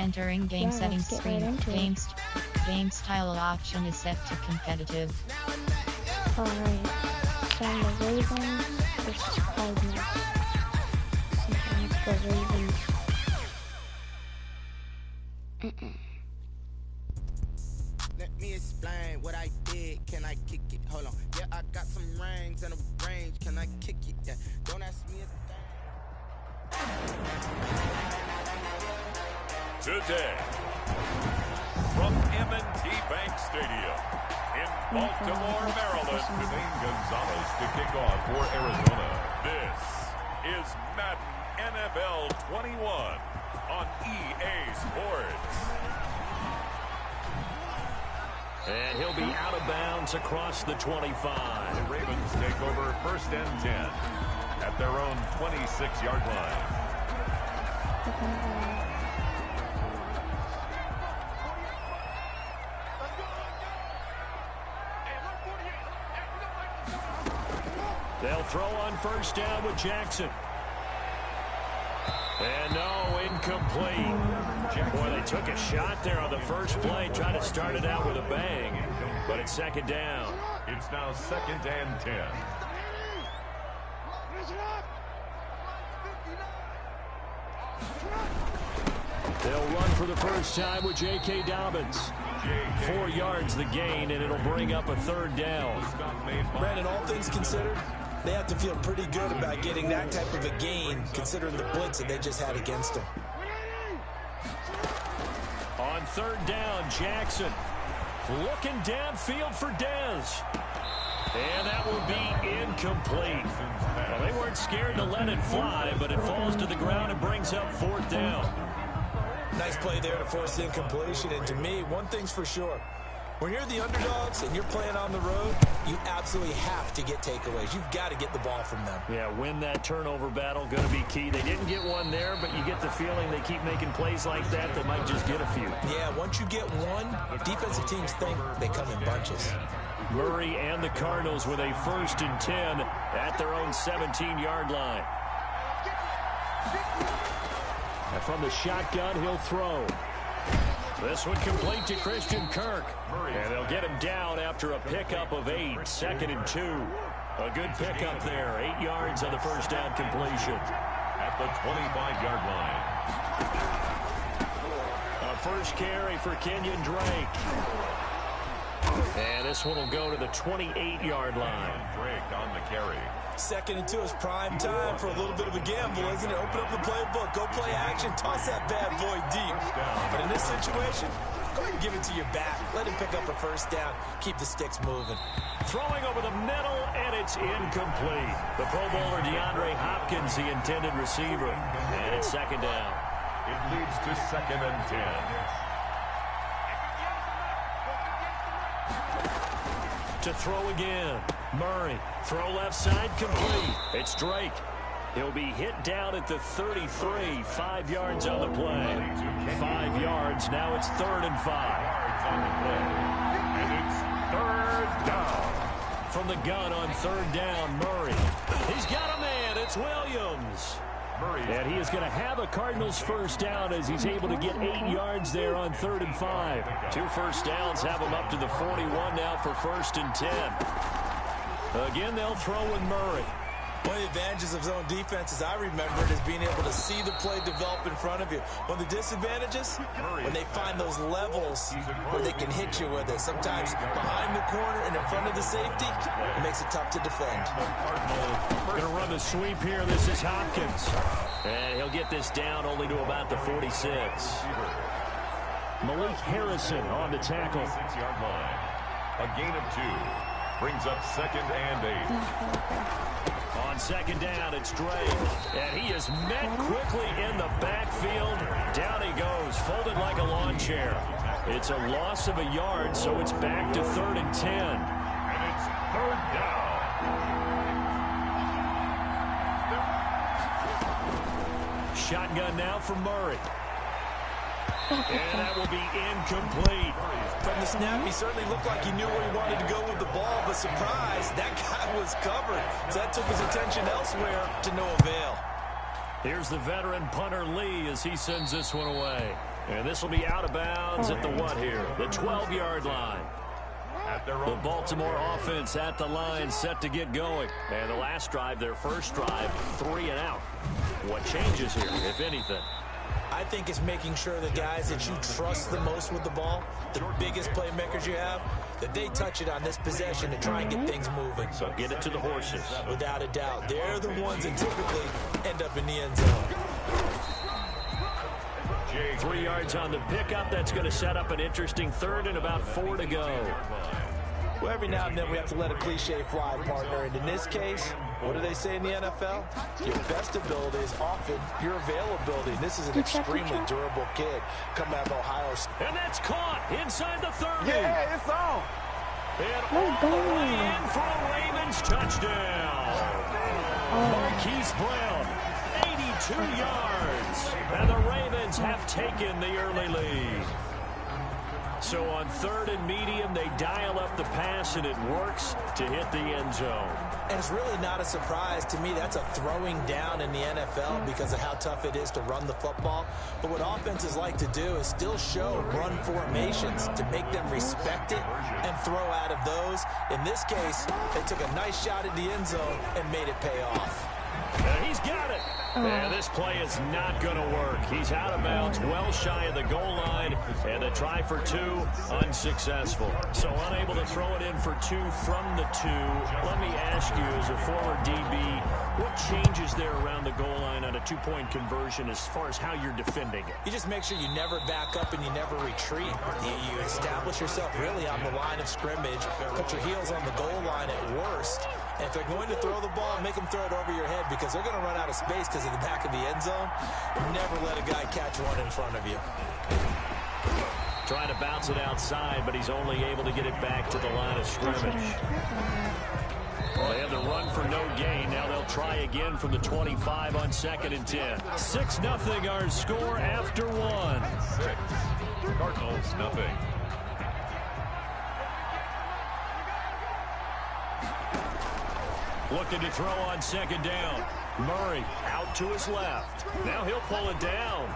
Entering game Yeah, settings let's get right screen. into it. Game style option is set to competitive. Alright. So the Ravens versus Cardinals. Sometimes the Ravens. Let me explain what I did. Can I kick it? Hold on. Yeah, I got some rings and a range. Can I kick it? Yeah. Don't ask me a thing. Today, from M&T Bank Stadium in Baltimore, Maryland, Dwayne Gonzalez to kick off for Arizona. This is Madden NFL 21 on EA Sports. And he'll be out of bounds across the 25. The Ravens take over 1st and 10 at their own 26-yard line. They'll throw on 1st down with Jackson. And no, incomplete. Boy, they took a shot there on the first play, trying to start it out with a bang. But it's 2nd down. It's now 2nd and 10. They'll run for the first time with J.K. Dobbins. 4 yards the gain, and it'll bring up a 3rd down. Brandon, all things considered, they have to feel pretty good about getting that type of a gain, considering the blitz that they just had against them. On 3rd down, Jackson looking downfield for Dez. And that will be incomplete. Well, they weren't scared to let it fly, but it falls to the ground and brings up 4th down. Nice play there to force the incompletion. And to me, one thing's for sure. When you're the underdogs and you're playing on the road, you absolutely have to get takeaways. You've got to get the ball from them. Yeah, win that turnover battle, going to be key. They didn't get one there, but you get the feeling they keep making plays like that, they might just get a few. Yeah, once you get one, defensive teams think they come in bunches. Murray and the Cardinals with a 1st and 10 at their own 17-yard line. And from the shotgun, he'll throw. This one complete to Christian Kirk. And they'll get him down after a pickup of 8. 2nd and 2. A good pickup there. 8 yards on the first down completion. At the 25-yard line. A first carry for Kenyon Drake. And this one will go to the 28-yard line. Drake on the carry. 2nd and 2 is prime time for a little bit of a gamble, isn't it? Open up the playbook, go play action, toss that bad boy deep. But in this situation, go ahead and give it to your back. Let him pick up a 1st down. Keep the sticks moving. Throwing over the middle, and it's incomplete. The Pro Bowler DeAndre Hopkins, the intended receiver. And it's 2nd down. It leads to 2nd and 10. To throw again. Murray. Throw left side complete. It's Drake. He'll be hit down at the 33. 5 yards on the play. 5 yards. Now it's 3rd and 5. On the play. And it's 3rd down. From the gun on 3rd down, Murray. He's got a man. It's Williams. And he is going to have a Cardinals 1st down as he's able to get 8 yards there on 3rd and 5. 2 first downs have him up to the 41 now for 1st and 10. Again, they'll throw with Murray. One of the advantages of zone defense, as I remember it, is being able to see the play develop in front of you. One of the disadvantages, when they find those levels where they can hit you with it. Sometimes behind the corner and in front of the safety, it makes it tough to defend. We're going to run the sweep here. This is Hopkins. And he'll get this down only to about the 46. Malik Harrison on the tackle. 6-yard line. A gain of 2. Brings up 2nd and 8. On 2nd down, it's Drake. And he is met quickly in the backfield. Down he goes, folded like a lawn chair. It's a loss of a yard, so it's back to 3rd and 10. And it's 3rd down. Shotgun now for Murray. And that will be incomplete. From the snap, he certainly looked like he knew where he wanted to go with the ball, but surprise, that guy was covered. So that took his attention elsewhere to no avail. Here's the veteran punter Lee as he sends this one away. And this will be out of bounds at the what here? The 12-yard line. The Baltimore offense at the line, set to get going. And the last drive, their first drive, 3 and out. What changes here, if anything? I think it's making sure the guys that you trust the most with the ball, the biggest playmakers you have, that they touch it on this possession to try and get things moving. So get it to the horses. Without a doubt. They're the ones that typically end up in the end zone. 3 yards on the pickup. That's going to set up an interesting third and about 4 to go. Well, every now and then we have to let a cliche fly, partner. And in this case, what do they say in the NFL? Your best ability is often your availability. And this is an extremely durable kid coming out of Ohio State. And that's caught inside the 30. Yeah, it's on. And all the way in for a Ravens touchdown. Marquise Brown, 82 yards. And the Ravens have taken the early lead. So on 3rd and medium, they dial up the pass, and it works to hit the end zone. And it's really not a surprise to me. That's a throwing down in the NFL because of how tough it is to run the football. But what offenses like to do is still show run formations to make them respect it and throw out of those. In this case, they took a nice shot at the end zone and made it pay off. And he's got it. And this play is not going to work. He's out of bounds, well shy of the goal line, and the try for 2 unsuccessful. So unable to throw it in for 2 from the 2. Let me ask you, as a former DB, what changes there around the goal line on a 2-point conversion as far as how you're defending it? You just make sure you never back up and you never retreat. You establish yourself really on the line of scrimmage, put your heels on the goal line at worst. And if they're going to throw the ball, make them throw it over your head because they're going to run out of space because of the back of the end zone. Never let a guy catch one in front of you. Trying to bounce it outside, but he's only able to get it back to the line of scrimmage. Well, they have the run for no gain. Now they'll try again from the 25 on 2nd and 10. 6-0 our score after 1. Cardinals, nothing. Looking to throw on 2nd down. Murray out to his left. Now he'll pull it down.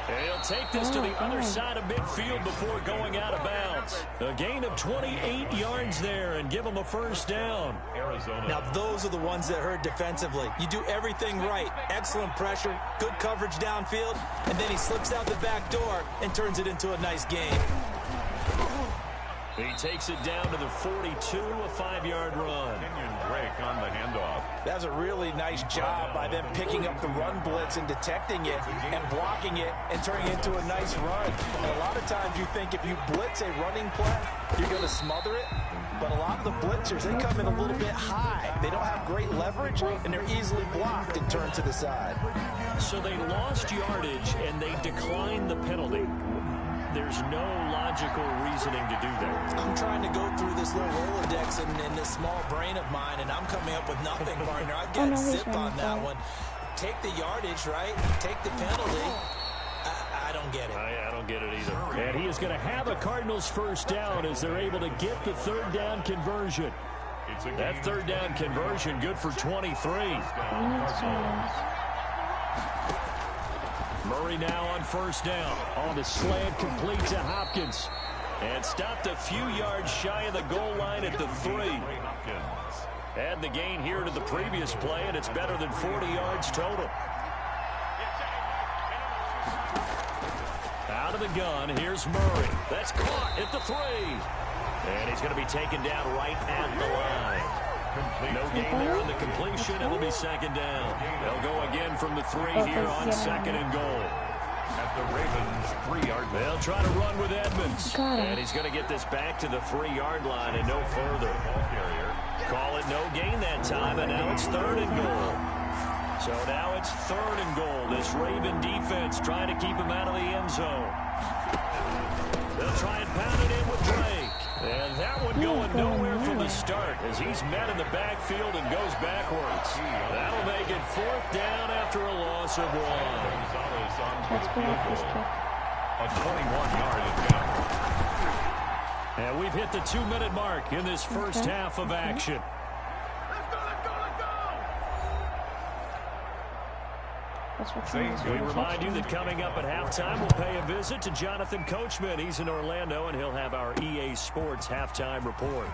And he'll take this to the other side of midfield before going out of bounds. A gain of 28 yards there and give him a first down. Arizona. Now those are the ones that hurt defensively. You do everything right. Excellent pressure, good coverage downfield, and then he slips out the back door and turns it into a nice gain. He takes it down to the 42, a 5-yard run. Kenyon Drake on the handoff. That's a really nice job by them picking up the run blitz and detecting it and blocking it and turning it into a nice run. And a lot of times you think if you blitz a running play, you're going to smother it. But a lot of the blitzers, they come in a little bit high. They don't have great leverage, and they're easily blocked and turned to the side. So they lost yardage, and they declined the penalty. There's no logical reasoning to do that. I'm trying to go through this little Rolodex in this small brain of mine, and I'm coming up with nothing, partner. I've got to zip on that one. Take the yardage, right? Take the penalty. I don't get it. I don't get it either. And he is going to have a Cardinals first down as they're able to get the 3rd down conversion. That 3rd down conversion good for 23. Murray now on 1st down. On the slant, complete to Hopkins. And stopped a few yards shy of the goal line at the 3. Add the gain here to the previous play, and it's better than 40 yards total. Out of the gun, here's Murray. That's caught at the 3. And he's going to be taken down right at the line. No gain there on the completion. It'll be 2nd down. They'll go again from the 3 here on 2nd and goal. At the Ravens' 3-yard line. They'll try to run with Edmonds. And he's going to get this back to the 3-yard line and no further. Call it no gain that time, and now it's 3rd and goal. So now it's 3rd and goal. This Raven defense trying to keep him out of the end zone. They'll try and pound it in with Drake. And that one going nowhere from the start as he's met in the backfield and goes backwards. That'll make it 4th down after a loss of 1. A 21-yard attempt. And we've hit the 2-minute mark in this first half of action. That's what counts. We remind you that coming up at halftime, we'll pay a visit to Jonathan Coachman. He's in Orlando, and he'll have our EA Sports halftime report.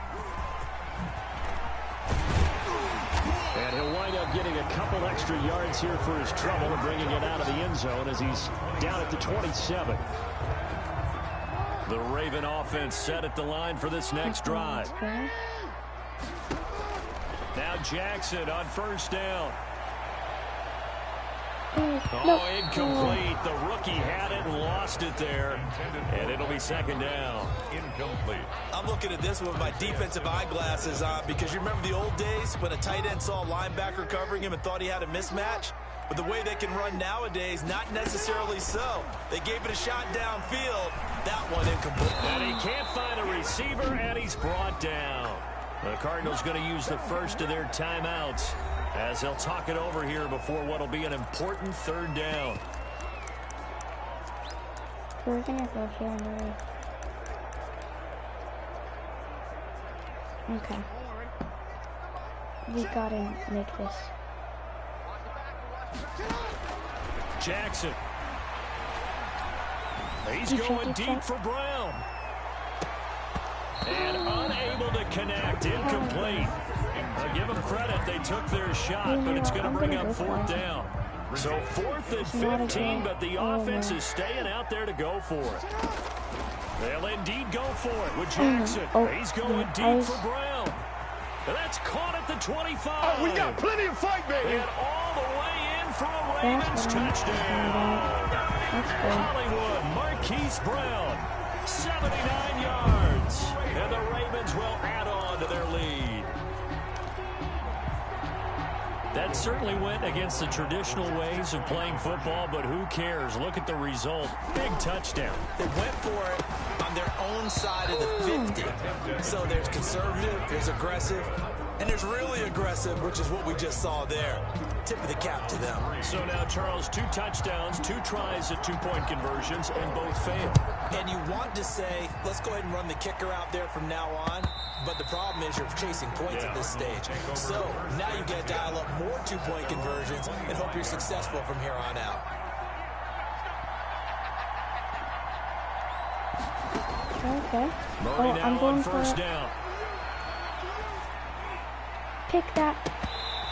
And he'll wind up getting a couple extra yards here for his trouble and bringing it out of the end zone as he's down at the 27. The Raven offense set at the line for this next drive. Now Jackson on first down. Oh, incomplete. The rookie had it and lost it there. And it'll be second down. Incomplete. I'm looking at this with my defensive eyeglasses on because you remember the old days when a tight end saw a linebacker covering him and thought he had a mismatch? But the way they can run nowadays, not necessarily so. They gave it a shot downfield. That one incomplete. And he can't find a receiver, and he's brought down. The Cardinals going to use the first of their timeouts as they'll talk it over here before what will be an important third down. We're going to go here on the way. Okay. We got to make this. Jackson. He's going deep for Brown. And unable to connect. Incomplete. I'll give them credit. They took their shot, but it's going to bring up fourth down. So 4th and 15, but the offense is staying out there to go for it. They'll indeed go for it with Jackson. He's going deep for Brown. And that's caught at the 25. Oh, we got plenty of fight, baby. And all the way in for a Ravens touchdown. Hollywood Marquise Brown, 79 yards. And the Ravens will add on to their lead. That certainly went against the traditional ways of playing football, but who cares? Look at the result. Big touchdown. They went for it on their own side of the 50. So there's conservative, there's aggressive, and there's really aggressive, which is what we just saw there. Tip of the cap to them. So now, Charles, 2 touchdowns, 2 tries at 2-point conversions, and both failed. And you want to say, let's go ahead and run the kicker out there from now on. But the problem is you're chasing points at this stage. So now you got to dial up more 2-point conversions and hope you're successful from here on out. Okay. Murray now I'm going on for first down. Pick that.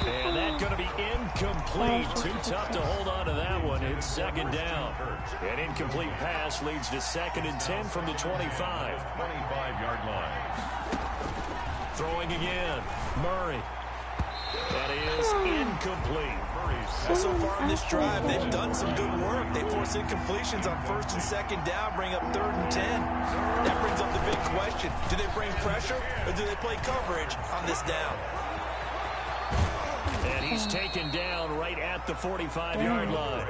And that's going to be incomplete. Too tough to hold on to that one. It's second down. An incomplete pass leads to 2nd and 10 from the 25. 25-yard line. Throwing again. Murray. That is incomplete. So far in this drive, they've done some good work. They force incompletions on 1st and 2nd down, bring up 3rd and 10. That brings up the big question. Do they bring pressure or do they play coverage on this down? And he's taken down right at the 45-yard line.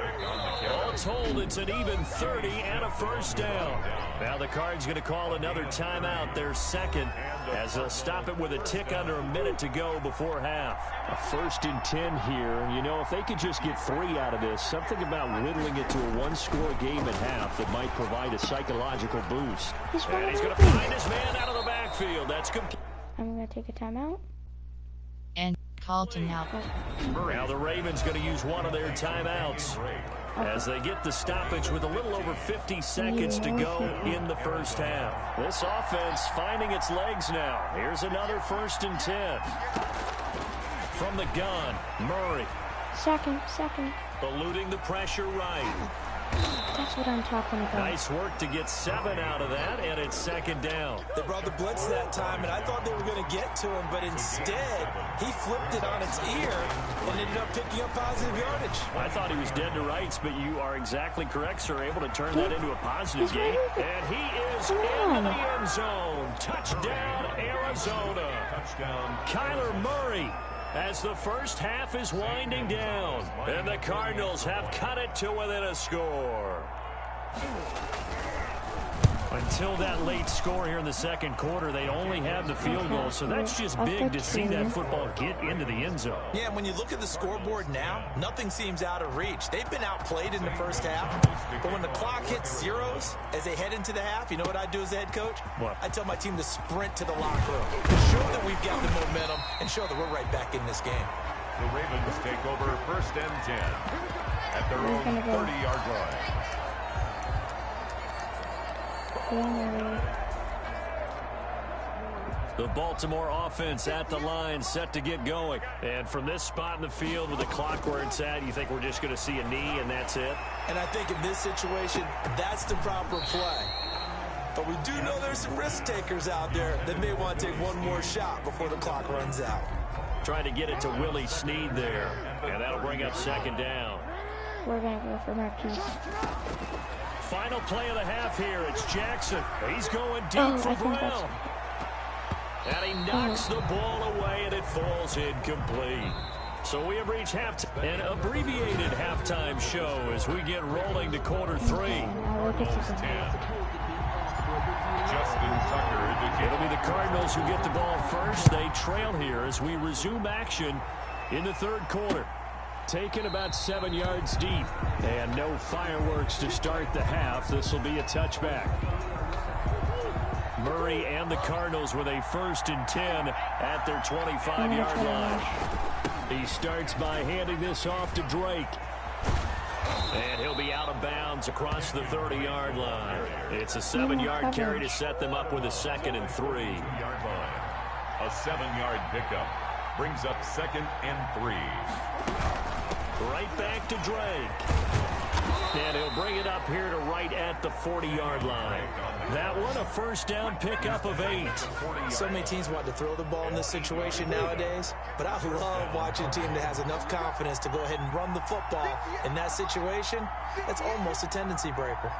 All told, it's an even 30 and a first down. Now the Cards going to call another timeout, their second, as they'll stop it with a tick under a minute to go before half. A 1st and 10 here. And, you know, if they could just get 3 out of this, something about whittling it to a 1-score game at half that might provide a psychological boost. And he's going to find his man out of the backfield. That's complete. I'm going to take a timeout. And call to now. Now the Ravens going to use one of their timeouts as they get the stoppage with a little over 50 seconds to go in the first half. This offense finding its legs now. Here's another 1st and 10. From the gun, Murray. Second. Eluding the pressure right. That's what I'm talking about. Nice work to get 7 out of that, and it's second down. They brought the blitz that time, and I thought they were going to get to him, but instead, he flipped it on its ear and ended up picking up positive yardage. I thought he was dead to rights, but you are exactly correct, sir. Able to turn that into a positive gain. And he is in the end zone. Touchdown, Arizona. Touchdown, Kyler Murray. As the first half is winding down, and the Cardinals have cut it to within a score. Until that late score here in the second quarter, they only have the field goal, so that's just big to see that football get into the end zone. Yeah, and when you look at the scoreboard now, nothing seems out of reach. They've been outplayed in the first half, but when the clock hits zeros as they head into the half, you know what I do as the head coach? What? I tell my team to sprint to the locker room, to show that we've got the momentum and show that we're right back in this game. The Ravens take over 1st and 10. at their own 30-yard line. The Baltimore offense at the line, set to get going. And from this spot in the field with the clock where it's at, you think we're just going to see a knee and that's it? And I think in this situation, that's the proper play. But we do know there's some risk takers out there that may want to take one more shot before the clock runs out. Trying to get it to Willie Snead there. And that'll bring up second down. We're going to go for Marquise. Final play of the half here. It's Jackson. He's going deep for Brown. And he knocks the ball away, and it falls incomplete. So we have reached halftime, an abbreviated halftime show as we get rolling to quarter three. Cardinals 10. Justin Tucker indicated. It'll be the Cardinals who get the ball first. They trail here as we resume action in the third quarter. Taken about 7 yards deep, and no fireworks to start the half. This will be a touchback. Murray and the Cardinals with a 1st and 10 at their 25-yard line. He starts by handing this off to Drake. And he'll be out of bounds across the 30-yard line. It's a 7-yard carry to set them up with a 2nd and 3. A 7-yard pickup brings up 2nd and 3. Right back to Drake. And he'll bring it up here to right at the 40-yard line. That one a 1st down pickup of 8. So many teams want to throw the ball in this situation nowadays, but I love watching a team that has enough confidence to go ahead and run the football. In that situation, that's almost a tendency breaker.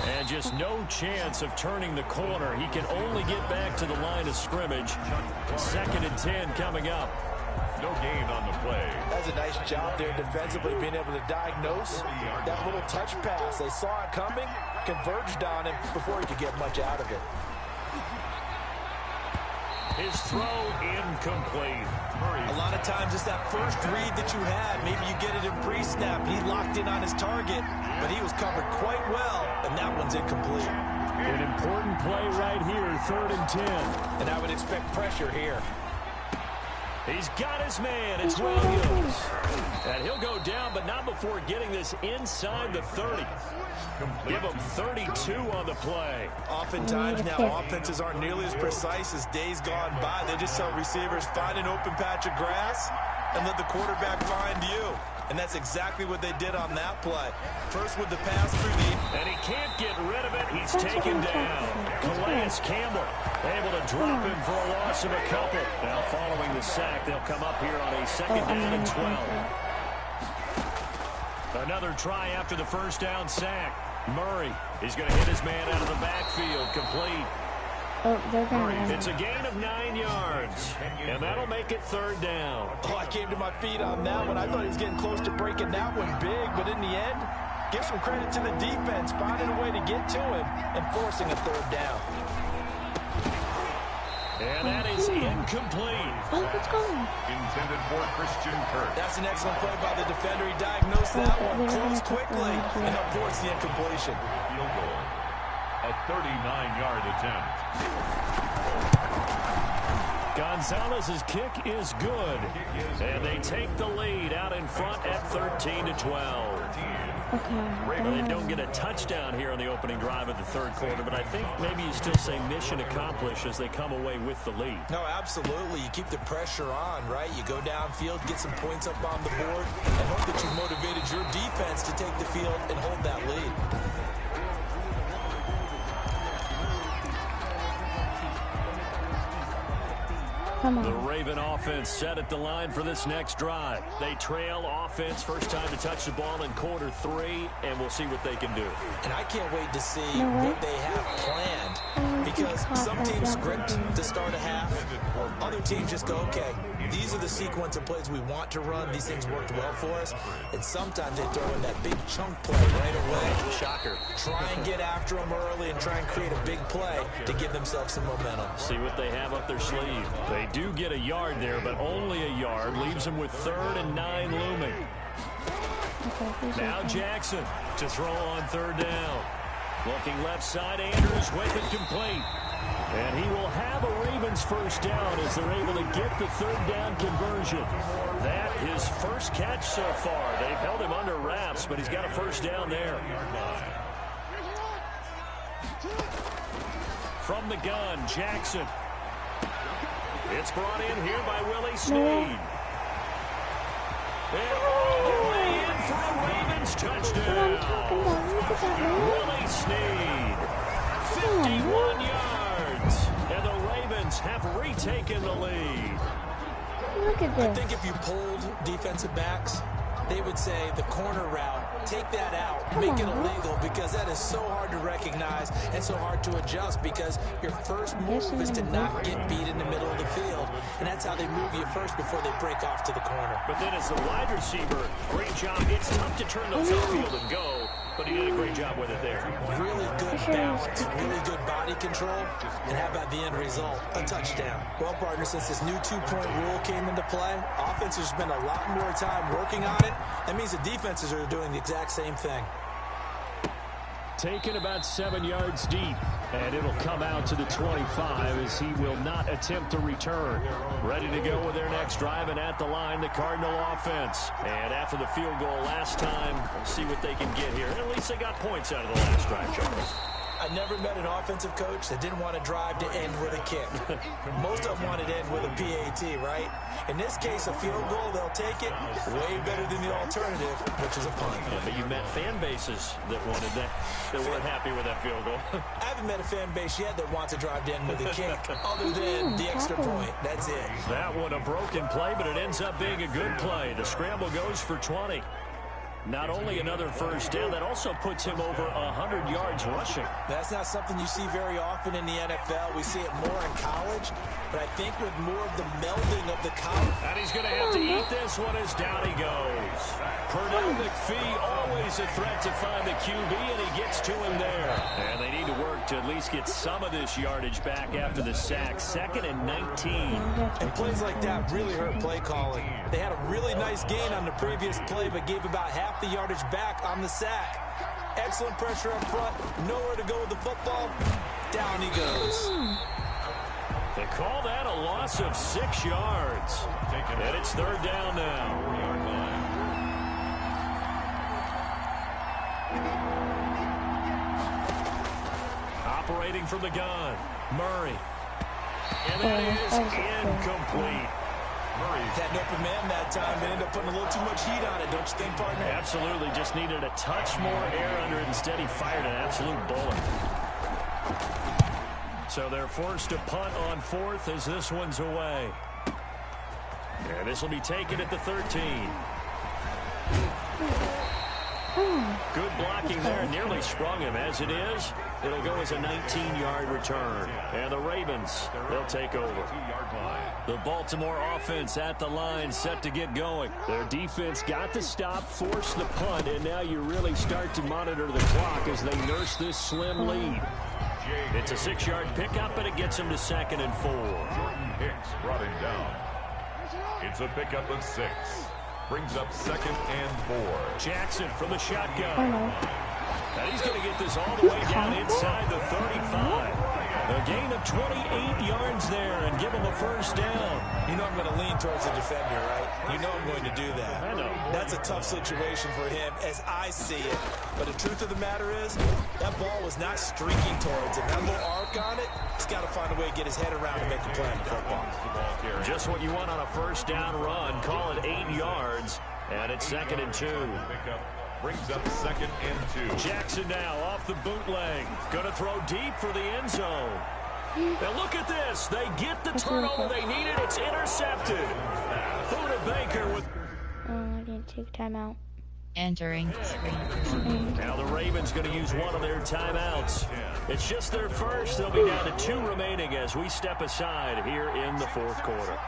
And just no chance of turning the corner. He can only get back to the line of scrimmage. 2nd and 10 coming up. No gain on the play. That's a nice job there defensively, being able to diagnose that little touch pass. They saw it coming, converged on him before he could get much out of it. His throw incomplete. A lot of times it's that first read that you had. Maybe you get it in pre-snap. He locked in on his target, but he was covered quite well, and that one's incomplete. An important play right here, 3rd and 10. And I would expect pressure here. He's got his man. It's Williams. And he'll go down, but not before getting this inside the 30. Give him 32 on the play. Oftentimes now offenses aren't nearly as precise as days gone by. They just tell receivers, find an open patch of grass and let the quarterback find you. And that's exactly what they did on that play. First with the pass through the... And he can't get rid of it. He's taken down. Calais Campbell able to drop him for a loss of a couple. Now following the sack, they'll come up here on a 2nd down and 12. Another try after the 1st down sack. Murray is going to hit his man out of the backfield. Complete. Oh, they're going to It's a gain of 9 yards, and that'll make it 3rd down. Oh, I came to my feet on that one. I thought he was getting close to breaking that one big, but in the end, give some credit to the defense, finding a way to get to him and forcing a 3rd down. And that is incomplete. Oh, what's going? Intended for Christian Kirk. That's an excellent play by the defender. He diagnosed that one, closed quickly, and helped force the incompletion. Field goal. A 39-yard attempt. Gonzalez's kick is good. And they take the lead out in front at 13-12. Okay. They don't get a touchdown here on the opening drive of the 3rd quarter, but I think maybe you still say mission accomplished as they come away with the lead. No, absolutely. You keep the pressure on, right? You go downfield, get some points up on the board, and hope that you've motivated your defense to take the field and hold that lead. The Raven offense set at the line for this next drive. They trail offense, first time to touch the ball in quarter 3, and we'll see what they can do. And I can't wait to see what they have planned, because some teams script to start a half. Other teams just go, okay, these are the sequence of plays we want to run. These things worked well for us. And sometimes they throw in that big chunk play right away. Shocker. Try and get after them early and try and create a big play to give themselves some momentum. See what they have up their sleeve. They do get a yard there, but only a yard. Leaves them with 3rd and 9 looming. Now Jackson to throw on 3rd down. Looking left side, Andrews with it complete. And he will have a Ravens first down as they're able to get the third down conversion. That his first catch so far. They've held him under wraps, but he's got a first down there. From the gun, Jackson. It's brought in here by Willie Snead. And all the way in for a Ravens touchdown. Willie Snead, 51 yards. And the Ravens have retaken the lead. Look at this. I think if you pulled defensive backs, they would say the corner route, take that out, make it illegal, because that is so hard to recognize and so hard to adjust, because your first move is to not get beat in the middle of the field, and that's how they move you first before they break off to the corner. But then as the wide receiver, great job. It's tough to turn those upfield and go, but he did a great job with it there. Really good balance, really good body control, and how about the end result? A touchdown. Well, partner, since this new two-point rule came into play, offenses spend a lot more time working on it. That means the defenses are doing the exact same thing. Taken about 7 yards deep, and it'll come out to the 25 as he will not attempt to return. Ready to go with their next drive, and at the line, the Cardinal offense. And after the field goal last time, we'll see what they can get here. At least they got points out of the last drive, Charles. I never met an offensive coach that didn't want to drive to end with a kick. Most of them wanted to end with a PAT, right? In this case, a field goal, they'll take it. Way better than the alternative, which is a punt. Yeah, but you met fan bases that wanted that weren't happy with that field goal. I haven't met a fan base yet that wants to drive to end with a kick, other than the extra point. That's it. That one a broken play, but it ends up being a good play. The scramble goes for 20. Not only another first down, that also puts him over 100 yards rushing. That's not something you see very often in the NFL. We see it more in college, but I think with more of the melding of the college. And he's going to have to eat this one as down he goes. Pernell McPhee, always a threat to find the QB, and he gets to him there. And they need to work to at least get some of this yardage back after the sack. 2nd and 19. And plays like that really hurt play calling. They had a really nice gain on the previous play, but gave about half the yardage back on the sack. Excellent pressure up front. Nowhere to go with the football. Down he goes. They call that a loss of 6 yards. And it's 3rd down now. Operating from the gun, Murray. And that is incomplete. Murray's had an open man that time. They ended up putting a little too much heat on it, don't you think, partner? Absolutely. Just needed a touch more air under it. Instead, he fired an absolute bullet. So they're forced to punt on 4th as this one's away. And this will be taken at the 13. Good blocking there. Nearly sprung him. As it is, it'll go as a 19-yard return. And the Ravens, they'll take over. The Baltimore offense at the line, set to get going. Their defense got to stop, force the punt, and now you really start to monitor the clock as they nurse this slim lead. It's a 6-yard pickup, but it gets him to 2nd and 4. Jordan Hicks brought him down. It's a pickup of 6. Brings up 2nd and 4. Jackson from the shotgun. And he's going to get this all the way down inside the 35. A gain of 28 yards there and give him a first down. You know I'm going to lean towards the defender, right? You know I'm going to do that. I know. That's a tough situation for him as I see it. But the truth of the matter is, that ball was not streaking towards him. That little arc on it, he's got to find a way to get his head around and make the play on the football. Just what you want on a first down run. Call it 8 yards. And it's 2nd and 2. Brings up 2nd and 2. Jackson now off the bootleg. Going to throw deep for the end zone. And look at this. They get the turnover they needed. It's intercepted. Buda Baker with... I didn't take timeout. Entering screen. Now the Ravens going to use one of their timeouts. It's just their first. They'll be down to 2 remaining as we step aside here in the 4th quarter.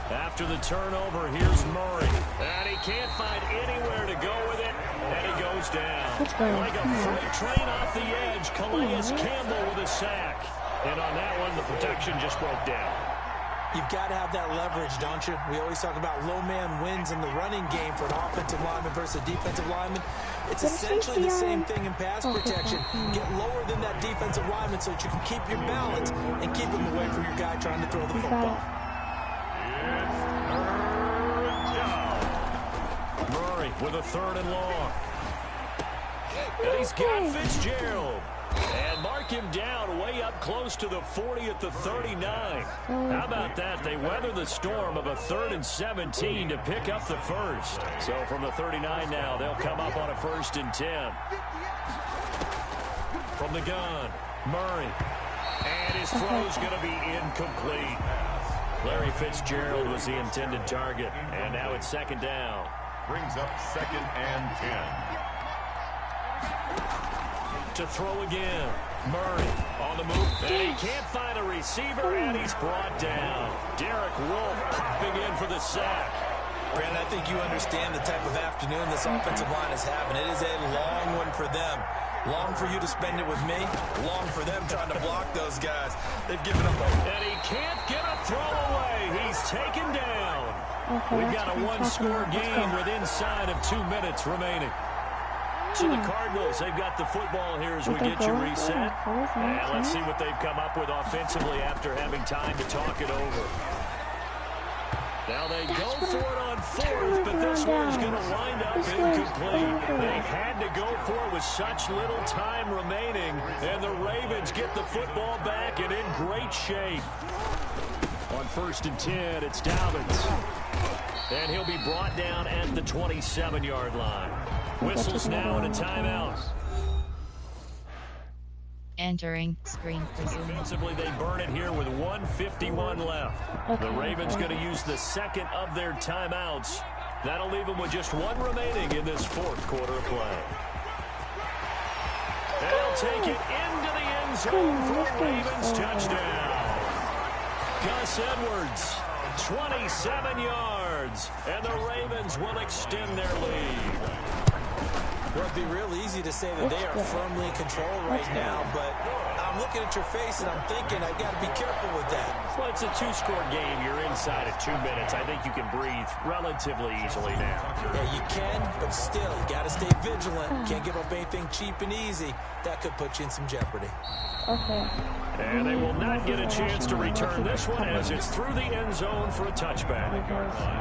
After the turnover, here's Murray. And he can't find anywhere to go with it. And he goes down. Like a freight train off the edge. Calais Campbell with a sack. And on that one, the protection just broke down. You've got to have that leverage, don't you? We always talk about low man wins in the running game for an offensive lineman versus a defensive lineman. It's essentially the same thing in pass protection. Get lower than that defensive lineman so that you can keep your balance and keep him away from your guy trying to throw the football. Murray with a 3rd and long. And he's got Fitzgerald. And mark him down way up close to the 40 at the 39. How about that? They weather the storm of a 3rd and 17 to pick up the first. So from the 39 now, they'll come up on a 1st and 10. From the gun, Murray. And his throw's going to be incomplete. Larry Fitzgerald was the intended target. And now it's 2nd down. Brings up 2nd and 10. To throw again. Murray on the move. And he can't find a receiver, and he's brought down. Derek Wolfe popping in for the sack. Brandon, I think you understand the type of afternoon this offensive line is having. It is a long one for them. Long for you to spend it with me. Long for them trying to block those guys. They've given up. And he can't get a throw away. He's taken down. We've got a one-score game with inside of 2 minutes remaining. So the Cardinals, they've got the football here as we get you reset. And let's see what they've come up with offensively after having time to talk it over. Now they go for it on 4th, but this one's going to wind up incomplete. They had to go for it with such little time remaining, and the Ravens get the football back and in great shape. On 1st and 10, it's Dobbins. And he'll be brought down at the 27-yard line. Whistles now and a timeout. Entering screen resume. Offensively, they burn it here with 1:51 left. The Ravens going to use the 2nd of their timeouts. That'll leave them with just 1 remaining in this 4th quarter of play. They'll take it into the end zone for a Ravens touchdown. Gus Edwards, 27 yards, and the Ravens will extend their lead. Well, it'd be real easy to say that they are firmly in control right now, but I'm looking at your face and I'm thinking I've got to be careful with that. Well, it's a 2-score game. You're inside at 2 minutes. I think you can breathe relatively easily now. Yeah, you can, but still, you got to stay vigilant. Can't give up anything cheap and easy. That could put you in some jeopardy. And they will not get a chance to return this one as it's through the end zone for a touchback.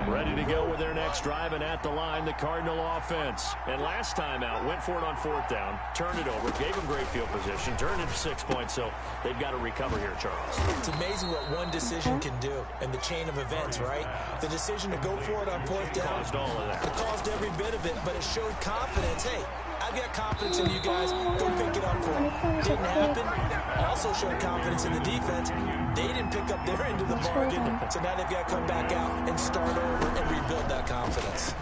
Ready to go with their next drive, and at the line, the Cardinal offense. And last time out, went for it on 4th down, turned it over, gave them great field position, turned it 6 points, so they've got to recover here, Charles. It's amazing what one decision can do in the chain of events, right? The decision to go for it on 4th down. Caused all of that. It caused every bit of it, but it showed confidence. Hey, I've got confidence in you guys. Go pick it up for me. Didn't happen. Also showed confidence in the defense. They didn't pick up their end of the bargain, so now they've got to come back out and start over and rebuild that confidence.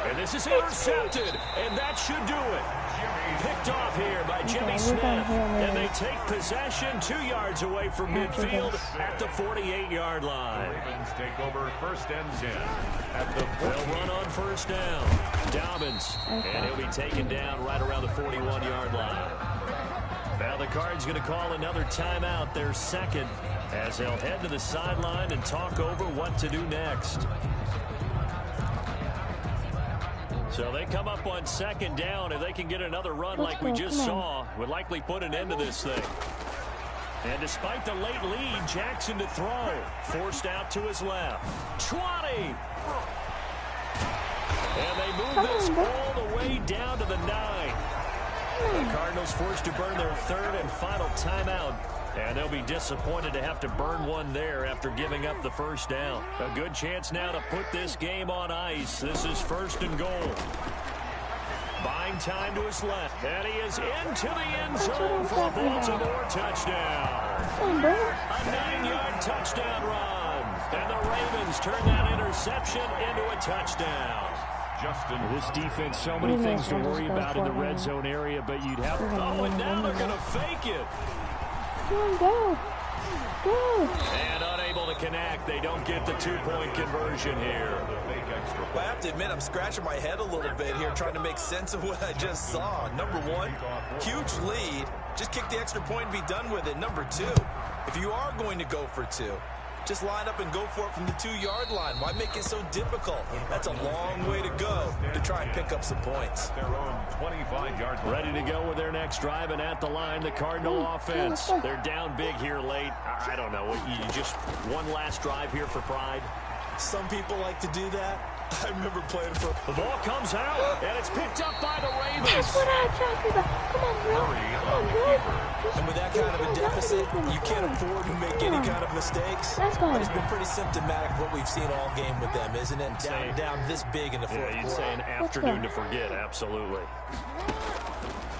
And this is intercepted, and that should do it. Picked off here by Jimmy Smith, and they take possession 2 yards away from midfield at the 48-yard line. Ravens take over 1st and 10 at the They'll run on 1st down. Dobbins, and he'll be taken down right around the 41-yard line. Now the Cards going to call another timeout, their 2nd, as they'll head to the sideline and talk over what to do next. So they come up on 2nd down. If they can get another run like we just saw, would likely put an end to this thing. And despite the late lead, Jackson to throw. Forced out to his left. 20! And they move this all the way down to the 9. The Cardinals forced to burn their 3rd and final timeout. And they'll be disappointed to have to burn one there after giving up the 1st down. A good chance now to put this game on ice. This is 1st and goal. Buying time to his left. And he is into the end zone for a Baltimore touchdown. A 9-yard touchdown run. And the Ravens turn that interception into a touchdown. Justin. This defense, so many things to worry about in the red zone area, but you'd have... Oh, and now they're going to fake it. Go. And unable to connect. They don't get the 2-point conversion here. Well, I have to admit, I'm scratching my head a little bit here trying to make sense of what I just saw. Number 1, huge lead. Just kick the extra point and be done with it. Number 2, if you are going to go for 2, Just line up and go for it from the 2-yard line. Why make it so difficult? That's a long way to go to try and pick up some points. Their own 25-yard line. Ready to go with their next drive, and at the line, the Cardinal offense. They're down big here late. I don't know. You just one last drive here for pride? Some people like to do that. I remember playing for... The ball comes out, and it's picked up by the Ravens. That's what I'm talking about. Come on, bro. Come on, bro. And with that kind of a deficit, you can't afford to make any kind of mistakes. Let's go. But it's been pretty symptomatic of what we've seen all game with them, isn't it? Down this big in the fourth Yeah, you'd quarter. say an afternoon to forget, absolutely.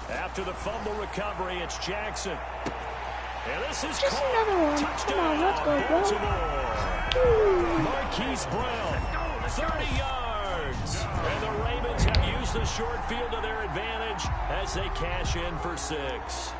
After the fumble recovery, it's Jackson. And this is Just Cole. another one. Touchdown, Come on, let's go, bro. Baltimore. Marquise Brown, 30 yards. And the Ravens have used the short field to their advantage as they cash in for 6.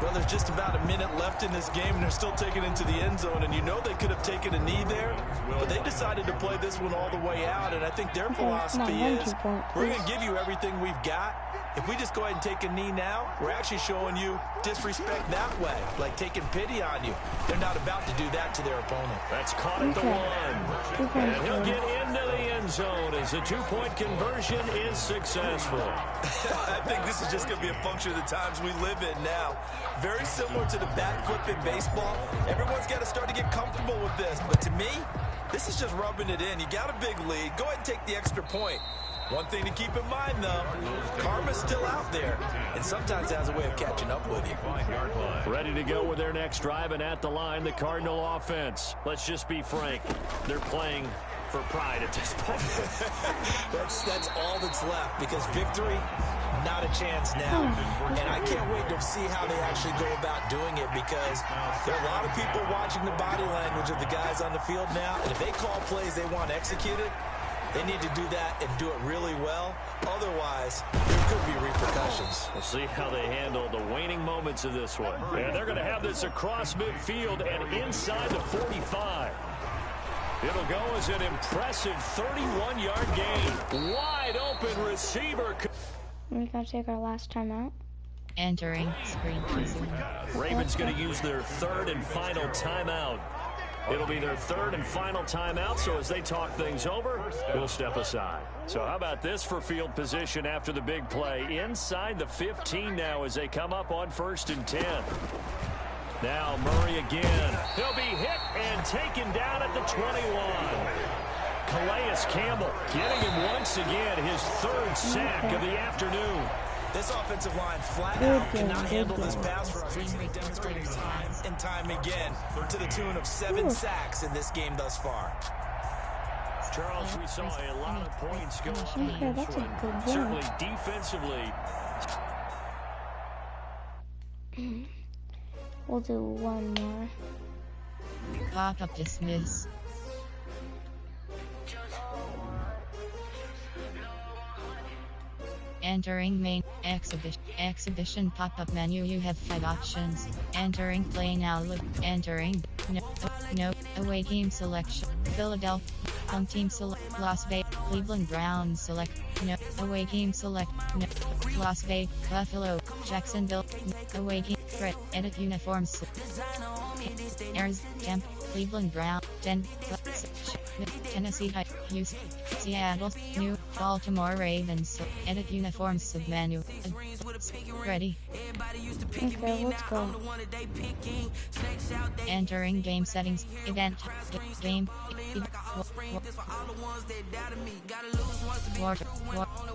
Well, there's just about a minute left in this game, and they're still taking it into the end zone. And you know they could have taken a knee there, but they decided to play this one all the way out. And I think their philosophy is, we're going to give you everything we've got. If we just go ahead and take a knee now, we're actually showing you disrespect that way, like taking pity on you. They're not about to do that to their opponent. That's caught at the 1. And he'll get into the end zone as the 2-point conversion is successful. I think this is just going to be a function of the times we live in now. Very similar to the bat flip in baseball. Everyone's got to start to get comfortable with this. But to me, this is just rubbing it in. You got a big lead. Go ahead and take the extra point. One thing to keep in mind, though, karma's still out there, and sometimes has a way of catching up with you. Ready to go with their next drive, and at the line, the Cardinal offense. Let's just be frank. They're playing for pride at this point. That's all that's left, because victory, not a chance now. And I can't wait to see how they actually go about doing it, because there are a lot of people watching the body language of the guys on the field now, and if they call plays they want executed, they need to do that and do it really well. Otherwise, there could be repercussions. We'll see how they handle the waning moments of this one. And they're going to have this across midfield and inside the 45. It'll go as an impressive 31-yard gain. Wide open receiver. We're going to take our last time out. Entering screen prison. Ravens going to use their 3rd and final timeout. It'll be their 3rd and final timeout, so as they talk things over, we'll step aside. So how about this for field position after the big play? Inside the 15 now as they come up on 1st and 10. Now Murray again. He'll be hit and taken down at the 21. Calais Campbell getting him once again, his 3rd sack of the afternoon. This offensive line flat out cannot handle this pass rush. He's demonstrated time and time again to the tune of 7 sacks in this game thus far. Charles, we saw a lot of points go up Okay, in this that's a one. good game. Certainly defensively. We'll do one more. Pop-up dismiss. Entering main exhibition pop-up menu. You have 5 options. Entering play now. Entering no away game selection. Philadelphia home team select. Las Vegas Cleveland Browns select. No away game select. No Las Vegas Buffalo Jacksonville away game. Fred edit uniforms. Arizona Temp Cleveland Brown Tennessee High Houston Seattle New Baltimore Ravens edit uniforms submenu. Ready. Okay, let's go. Entering game settings. Event game.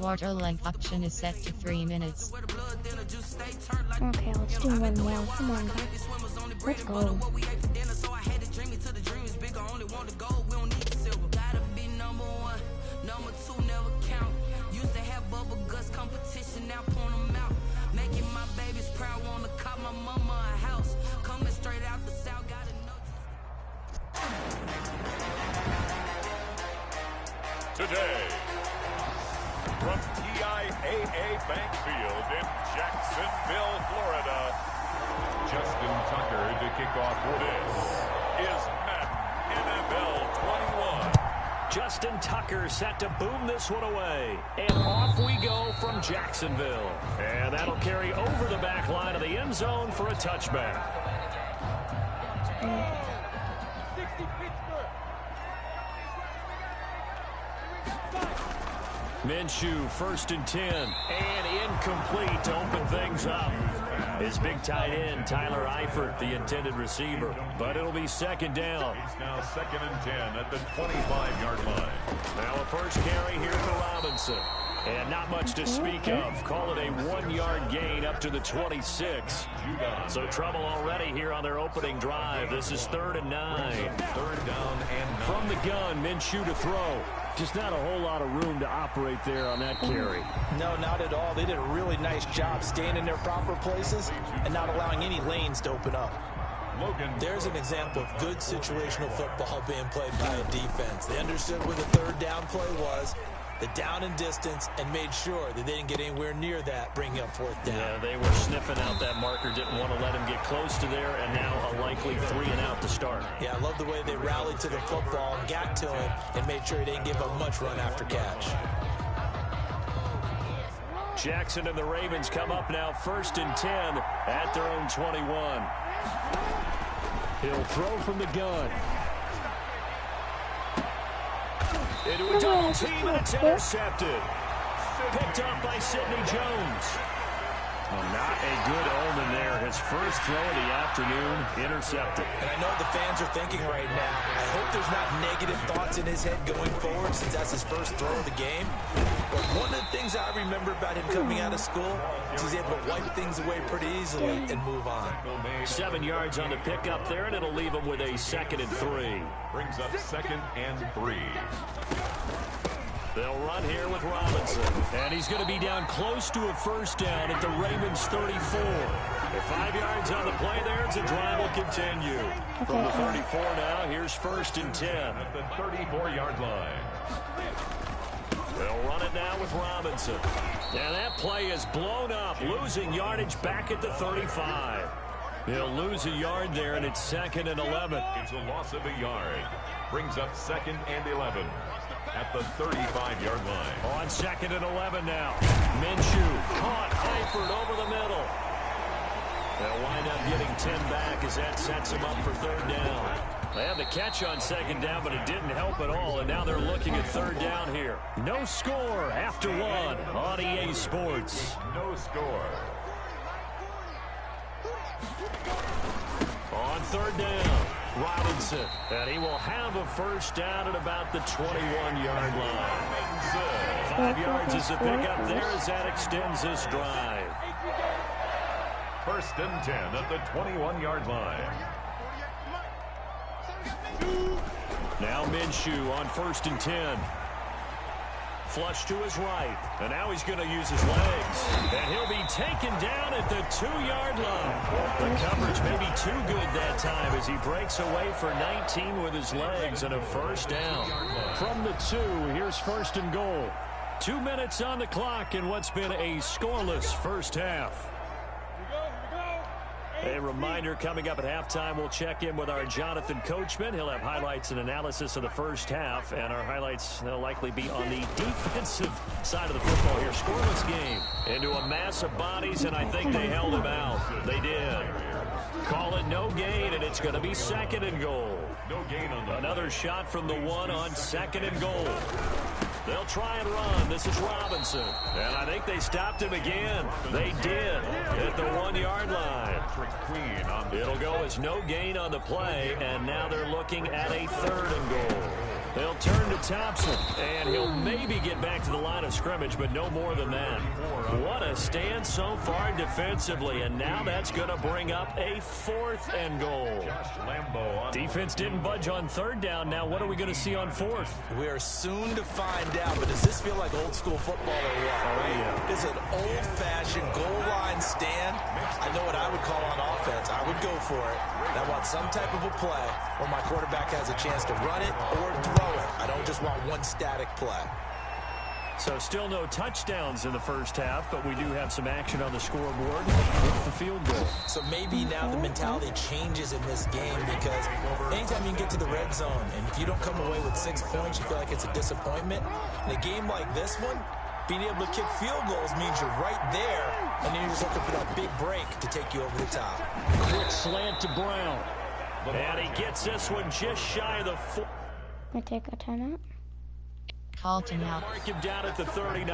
Water length option is set to 3 minutes. Okay, let's do one more. Come on, guys. Let's go. Competition now point them out, making my babies proud, wanna cop my mama a house, coming straight out the south, gotta know. Today, from TIAA Bank Field in Jacksonville, Florida, Justin Tucker to kick off. This is Madden NFL 21. Justin Tucker set to boom this one away. And off we go from Jacksonville. And that'll carry over the back line of the end zone for a touchback. Minshew, 1st and 10. And incomplete to open things up. His big tight end, Tyler Eifert, the intended receiver. But it'll be 2nd down. It's now 2nd and 10 at the 25-yard line. Now a first carry here for Robinson. And not much to speak of. Call it a 1-yard gain up to the 26. So trouble already here on their opening drive. This is 3rd and 9. 3rd down and 9. From the gun, Minshew to throw. Just not a whole lot of room to operate there on that carry. No, not at all. They did a really nice job staying in their proper places and not allowing any lanes to open up. There's an example of good situational football being played by a defense. They understood where the 3rd down play was, the down and distance, and made sure that they didn't get anywhere near that, bringing up 4th down. Yeah, they were sniffing out that marker, didn't want to let him get close to there, and now a likely 3 and out to start. Yeah, I love the way they rallied to the football and got to him and made sure he didn't give up much run after catch. Jackson and the Ravens come up now 1st and 10 at their own 21. He'll throw from the gun. Into a double team, and it's intercepted. Picked up by Sidney Jones. Well, not a good omen there. His first throw of the afternoon, intercepted. And I know what the fans are thinking right now. I hope there's not negative thoughts in his head going forward since that's his first throw of the game. But one of the things I remember about him coming out of school is he's able to wipe things away pretty easily and move on. 7 yards on the pickup there, and it'll leave him with a 2nd and 3. Brings up 2nd and 3. They'll run here with Robinson. And he's going to be down close to a first down at the Ravens 34. At 5 yards on the play there, the drive will continue. From the 34 now, here's 1st and 10. At the 34-yard line. They'll run it now with Robinson. And that play is blown up, losing yardage back at the 35. He'll lose a yard there, and it's 2nd and 11. It's a loss of a yard. Brings up 2nd and 11. At the 35-yard line. On 2nd and 11 now. Minshew caught Eifert over the middle. They'll wind up getting 10 back as that sets him up for 3rd down. They had the catch on 2nd down, but it didn't help at all, and now they're looking at 3rd down here. No score after 1 on EA Sports. No score. On 3rd down, Robinson. And he will have a first down at about the 21-yard line. 5 yards is a pickup there as that extends this drive. 1st and 10 at the 21-yard line. Now Minshew on 1st and 10. Flush to his right. And now he's going to use his legs. And he'll be taken down at the 2-yard line. The coverage may be too good that time as he breaks away for 19 with his legs and a first down. From the 2, here's 1st and goal. 2 minutes on the clock in what's been a scoreless first half. A reminder, coming up at halftime, we'll check in with our Jonathan Coachman. He'll have highlights and analysis of the first half, and our highlights will likely be on the defensive side of the football here. Scoreless game into a mass of bodies, and I think they held him out. They did. Call it no gain, and it's going to be 2nd and goal. No gain on the Another shot from the 1 on 2nd and goal. They'll try and run. This is Robinson. And I think they stopped him again. They did at the 1-yard line. It'll go as no gain on the play, and now they're looking at a 3rd and goal. They'll turn to Thompson, and he'll maybe get back to the line of scrimmage, but no more than that. What a stand so far defensively, and now that's going to bring up a 4th and goal. Defense didn't budge on 3rd down. Now what are we going to see on 4th? We are soon to find out, but does this feel like old school football or what? Oh, yeah. It's an old-fashioned goal line stand. I know what I would call on offense. I would go for it. I want some type of a play where my quarterback has a chance to run it or throw it. I don't just want one static play. So still no touchdowns in the first half, but we do have some action on the scoreboard with the field goal. So maybe now the mentality changes in this game because anytime you can get to the red zone, and if you don't come away with 6 points, you feel like it's a disappointment. In a game like this one, being able to kick field goals means you're right there, and then you're just looking for that big break to take you over the top. Quick slant to Brown. And he gets this one just shy of the 4. I take a timeout. call to now. Mark him down at the 39.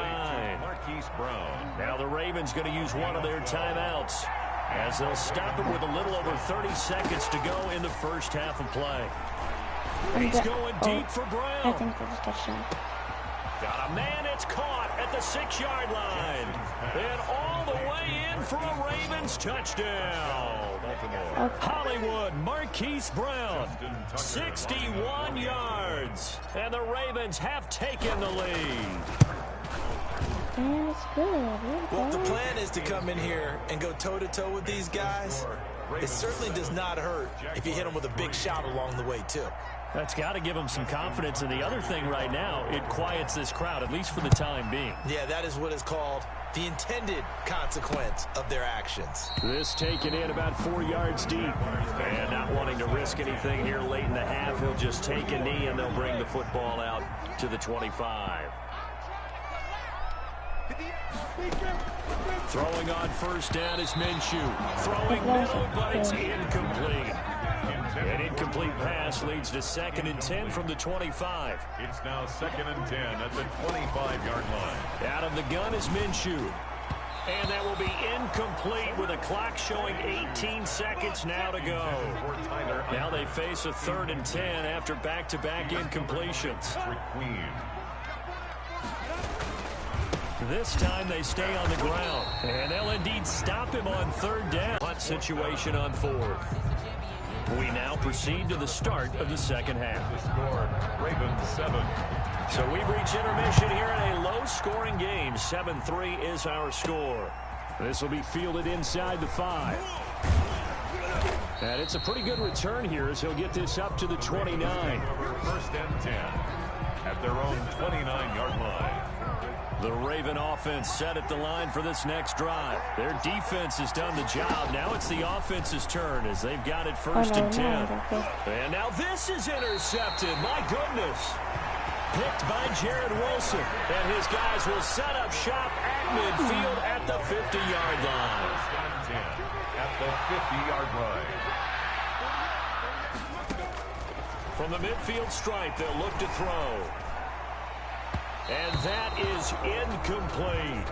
Marquise Brown. Now the Ravens going to use one of their timeouts as they'll stop him with a little over 30 seconds to go in the first half of play. He's going deep for Brown. I think that's a touchdown. Got a man, it's caught at the 6-yard line. And all the way in for a Ravens touchdown. Hollywood, Marquise Brown, 61 yards. And the Ravens have taken the lead. And it's good. Well, if the plan is to come in here and go toe-to-toe with these guys, it certainly does not hurt if you hit them with a big shot along the way, too. That's got to give them some confidence. And the other thing right now, it quiets this crowd, at least for the time being. Yeah, that is what is called the intended consequence of their actions. This taken in about 4 yards deep. And not wanting to risk anything here late in the half, he'll just take a knee and they'll bring the football out to the 25. Throwing on first down is Minshew. Throwing middle, but it's incomplete. An incomplete pass leads to 2nd and 10 from the 25. It's now 2nd and 10 at the 25-yard line. Out of the gun is Minshew. And that will be incomplete with a clock showing 18 seconds now to go. Now they face a 3rd and 10 after back-to-back incompletions. This time they stay on the ground. And they'll indeed stop him on 3rd down. Punt situation on 4th. We now proceed to the start of the second half. The score, Ravens 7. So we've reached intermission here in a low-scoring game. 7-3 is our score. This will be fielded inside the 5. And it's a pretty good return here as he'll get this up to the 29. 1st and 10 at their own 29-yard line. The Raven offense set at the line for this next drive. Their defense has done the job. Now it's the offense's turn as they've got it 1st and 10. And now this is intercepted. My goodness. Picked by Jared Wilson. And his guys will set up shop at midfield at the 50-yard line. 1st and 10 at the 50-yard line. From the midfield stripe, they'll look to throw. And that is incomplete.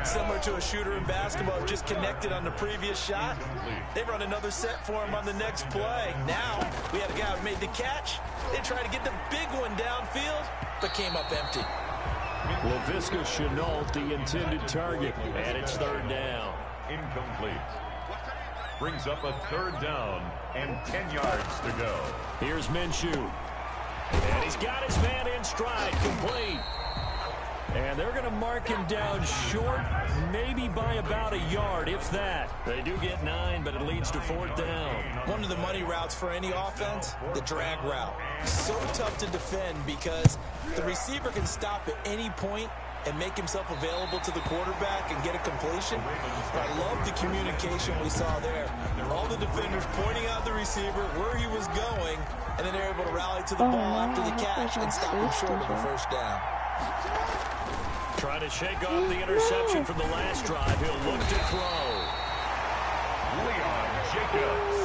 Similar to a shooter in basketball, just connected on the previous shot. They run another set for him on the next play. Now, we had a guy who made the catch. They tried to get the big one downfield, but came up empty. Laviska Shenault, the intended target, and it's 3rd down. Incomplete. Brings up a 3rd down and 10 yards to go. Here's Minshew. And he's got his man in stride, complete. And they're going to mark him down short, maybe by about a yard, if that. They do get 9, but it leads to 4th down. One of the money routes for any offense, the drag route. So tough to defend because the receiver can stop at any point and make himself available to the quarterback and get a completion. But I love the communication we saw there. All the defenders pointing out the receiver, where he was going, and then they're able to rally to the ball after the catch and stop him short of the 1st down. Trying to shake off the interception from the last drive. He'll look to throw. Leon Jacobs.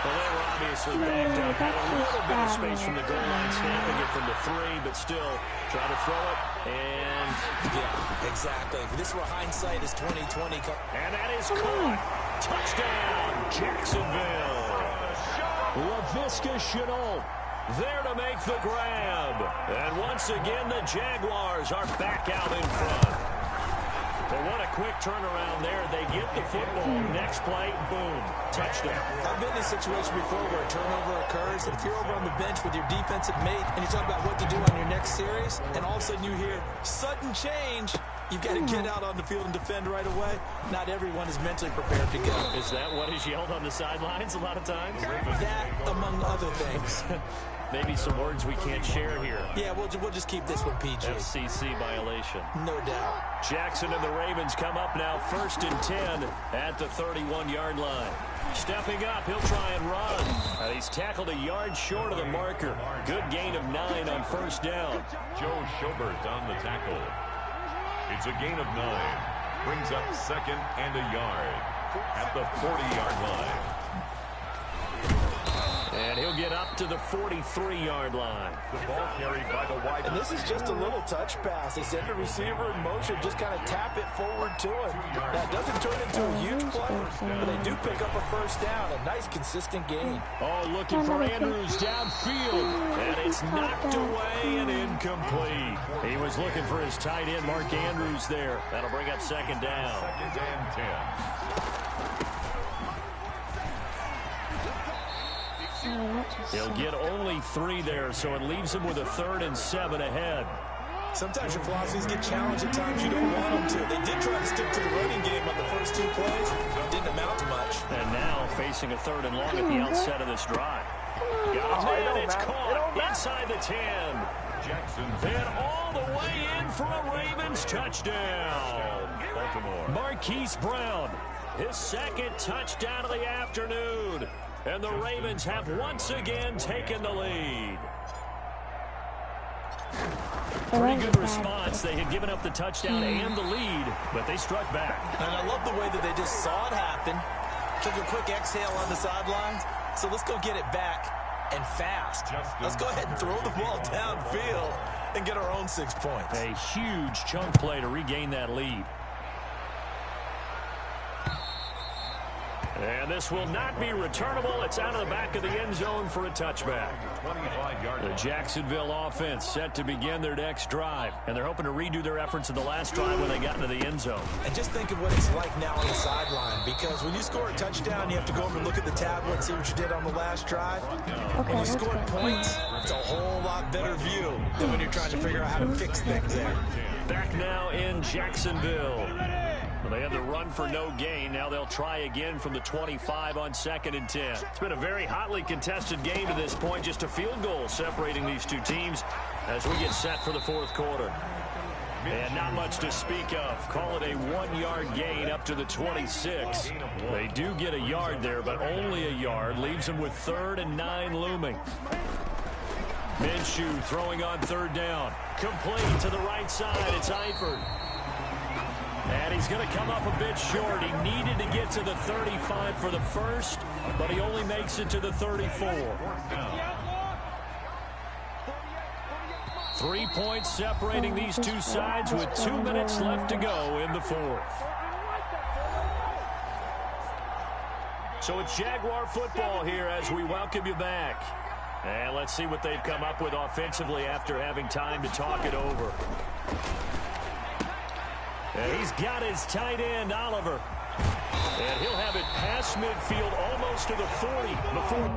Well, they were obviously backed up. Had a little bit of space from the goal line, snapping it from the 3, but still try to throw it. And yeah, exactly. If this were hindsight, is 2020. And that is caught. Touchdown, Jacksonville. Laviska Shenault there to make the grab. And once again, the Jaguars are back out in front. But what a quick turnaround there. They get the football. Next play, boom, touchdown. I've been in a situation before where a turnover occurs, and if you're over on the bench with your defensive mate, and you talk about what to do on your next series, and all of a sudden you hear sudden change, you've got to get out on the field and defend right away. Not everyone is mentally prepared to go. Is that what is yelled on the sidelines a lot of times? That, among other things. Maybe some words we can't share here. Yeah, we'll just keep this one PG. FCC violation. No doubt. Jackson and the Ravens come up now 1st and 10 at the 31-yard line. Stepping up, he'll try and run. He's tackled a yard short of the marker. Good gain of 9 on 1st down. Joe Schobert on the tackle. It's a gain of 9. Brings up 2nd and a yard at the 40-yard line. And he'll get up to the 43-yard line. The ball carried by the wide. And this is just a little touch pass. They send the receiver in motion, just kind of tap it forward to him. That doesn't turn into a huge play, but they do pick up a first down. A nice, consistent gain. Oh, looking for Andrews downfield. And it's knocked away and incomplete. He was looking for his tight end, Mark Andrews, there. That'll bring up second down. Second and 10. He'll get only 3 there, so it leaves him with a 3rd and 7 ahead. Sometimes your philosophies get challenged at times you don't want them to. They did try to stick to the running game on the first 2 plays. It didn't amount to much. And now facing a 3rd and long at the outset of this drive. Got it, it's caught inside the 10. And all the way in for a Ravens touchdown. Baltimore. Marquise Brown, his 2nd touchdown of the afternoon. And the Ravens have once again taken the lead. Pretty good response. They had given up the touchdown and the lead, but they struck back. And I love the way that they just saw it happen. Took a quick exhale on the sidelines. So let's go get it back and fast. Let's go ahead and throw the ball downfield and get our own 6 points. A huge chunk play to regain that lead. And this will not be returnable. It's out of the back of the end zone for a touchback. The Jacksonville offense set to begin their next drive. And they're hoping to redo their efforts in the last drive when they got into the end zone. And just think of what it's like now on the sideline. Because when you score a touchdown, you have to go over and look at the tablet and see what you did on the last drive. When you score points, it's a whole lot better view than when you're trying to figure out how to fix things there. Back now in Jacksonville. Well, they had the run for no gain. Now they'll try again from the 25 on 2nd and 10. It's been a very hotly contested game to this point. Just a field goal separating these two teams as we get set for the 4th quarter. And not much to speak of. Call it a 1-yard gain up to the 26. They do get a yard there, but only a yard. Leaves them with 3rd and 9 looming. Minshew throwing on 3rd down. Complete to the right side. It's Eifert. And he's going to come up a bit short. He needed to get to the 35 for the first, but he only makes it to the 34. 3 points separating these two sides with 2 minutes left to go in the 4th. So it's Jaguar football here as we welcome you back. And let's see what they've come up with offensively after having time to talk it over. And he's got his tight end, Oliver. And he'll have it past midfield almost to the 40 before.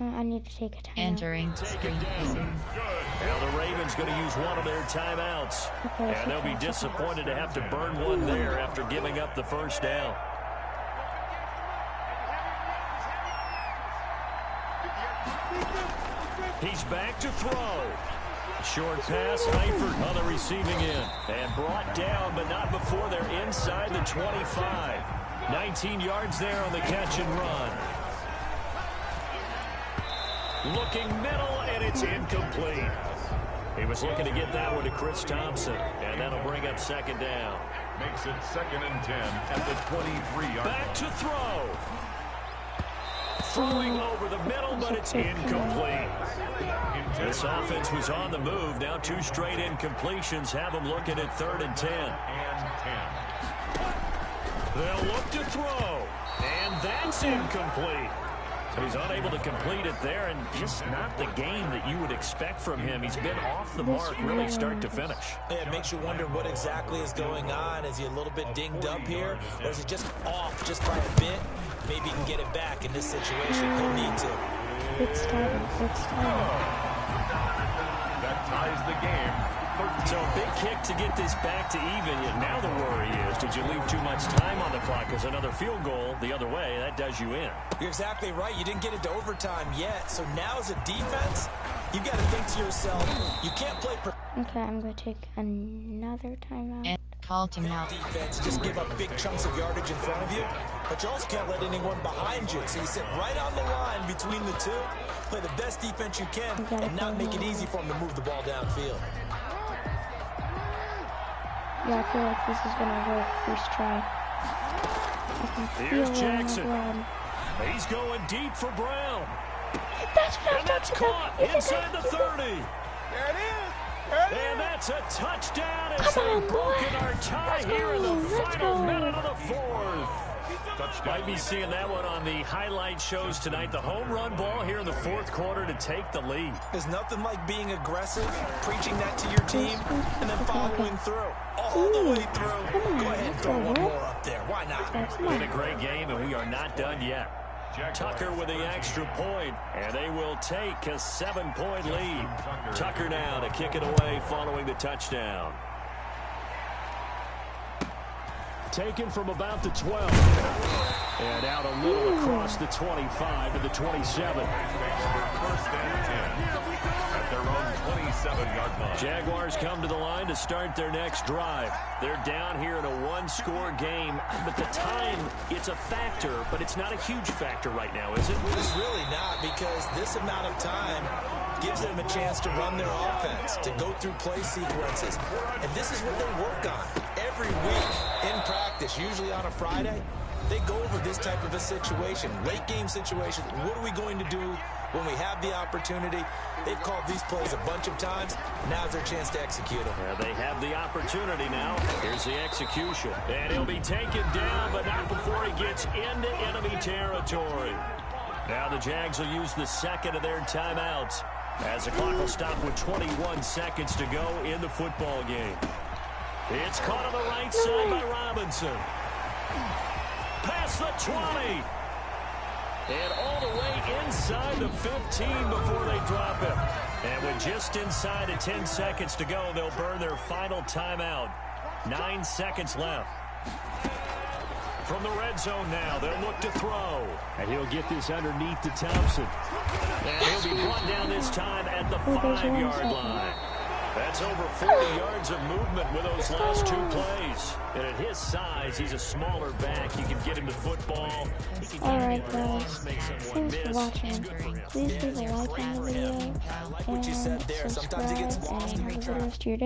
I need to take a timeout. Entering Taken down. Now the Ravens going to use one of their timeouts. And they'll be disappointed to have to burn one there after giving up the first down. He's back to throw. Short pass, Eifert on the receiving end. And brought down, but not before they're inside the 25. 19 yards there on the catch and run. Looking middle, and it's incomplete. He was looking to get that one to Chris Thompson, and that'll bring up second down. Makes it 2nd and 10 at the 23-yard. Back to throw. Throwing over the middle, but it's incomplete. This offense was on the move. Now 2 straight incompletions have them looking at 3rd and 10. They'll look to throw, and that's incomplete. So he's unable to complete it there, and just not the game that you would expect from him. He's been off the mark really start to finish. Yeah, it makes you wonder what exactly is going on. Is he a little bit dinged up here, or is he just off just by a bit? Maybe he can get it back in this situation. He'll need to. It's time. That ties the game. So a big kick to get this back to even. Yet now the worry is, did you leave too much time on the clock? Because another field goal the other way, that does you in. You're exactly right. You didn't get into overtime yet. So now as a defense, you've got to think to yourself, you can't play. Okay, I'm going to take another timeout. and call timeout. Defense just give up big chunks of yardage in front of you, but you also can't let anyone behind you. So you sit right on the line between the two, play the best defense you can, and not make it easy for them to move the ball downfield. Yeah, I feel like this is going to work. First try. I can feel Here's it in my Jackson. blood. He's going deep for Brown. And that's caught inside the 30. There it is. And that's a touchdown as they've broken our tie here in the final minute of the fourth. Might be seeing that one on the highlight shows tonight. The home run ball here in the fourth quarter to take the lead. There's nothing like being aggressive, preaching that to your team, and then following through. All the way through. Go ahead and throw one more up there. Why not? Been a great game, and we are not done yet. Tucker with the extra point, and they will take a 7-point lead. Tucker now to kick it away following the touchdown. Taken from about the 12. And out a little across the 25 to the 27. First and 10 at their own 27-yard line. Jaguars come to the line to start their next drive. They're down here in a one-score game, but the time, it's a factor, but it's not a huge factor right now, is it? It's really not, because this amount of time gives them a chance to run their offense, to go through play sequences. And this is what they work on every week in practice, usually on a Friday. They go over this type of a situation, late game situation. What are we going to do when we have the opportunity? They've called these plays a bunch of times. Now's their chance to execute them. They have the opportunity now. Here's the execution. And he'll be taken down, but not before he gets into enemy territory. Now the Jags will use the second of their timeouts as the clock will stop with 21 seconds to go in the football game. It's caught on the right side by Robinson. Past the 20. And all the way inside the 15 before they drop him. And with just inside of 10 seconds to go, they'll burn their final timeout. 9 seconds left. From the red zone now, they'll look to throw. And he'll get this underneath to Thompson. And he'll be brought down this time at the 5-yard line. That's over 40 yards of movement with those last 2 plays. And at his size, he's a smaller back. You can get him to football. Alright guys, thanks for watching. Please leave a like on the video, and subscribe, and have a good rest of your day.